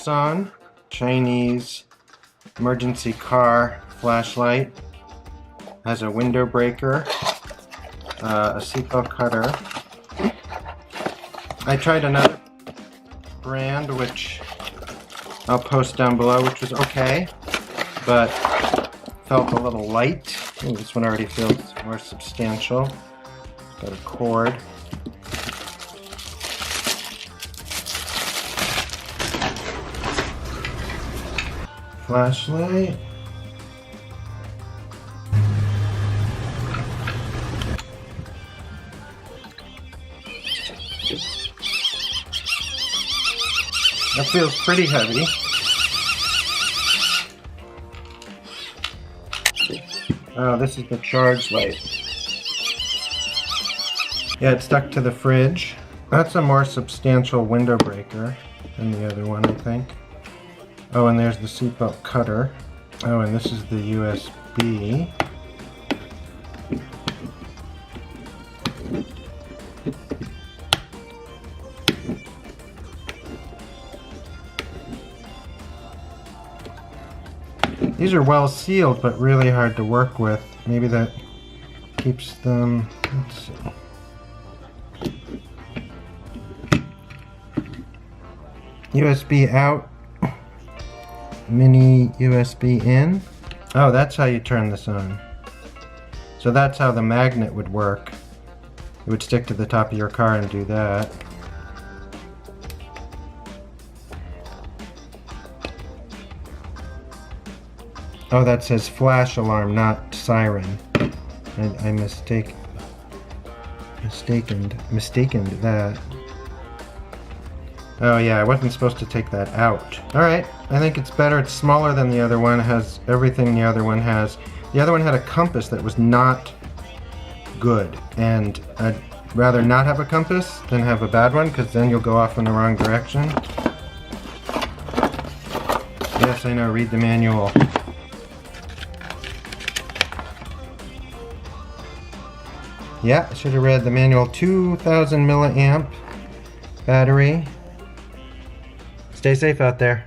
Luxon Chinese emergency car flashlight. Has a window breaker, a seatbelt cutter. I tried another brand which I'll post down below, which was okay, but felt a little light. Ooh, this one already feels more substantial. Got a cord. Flashlight. That feels pretty heavy. Oh, this is the charge light. Yeah, it's stuck to the fridge. That's a more substantial window breaker than the other one, I think. Oh, and there's the seatbelt cutter. Oh, and this is the USB. These are well sealed, but really hard to work with. Maybe that keeps them. Let's see. USB out, mini USB in. Oh, that's how you turn this on. So that's how the magnet would work. It would stick to the top of your car and do that. Oh, that says flash alarm, not siren. I mistaken that. Oh yeah, I wasn't supposed to take that out. Alright, I think it's better. It's smaller than the other one. It has everything the other one has. The other one had a compass that was not good. And I'd rather not have a compass than have a bad one, because then you'll go off in the wrong direction. Yes, I know, read the manual. Yeah, I should have read the manual. 2000 milliamp battery. Stay safe out there.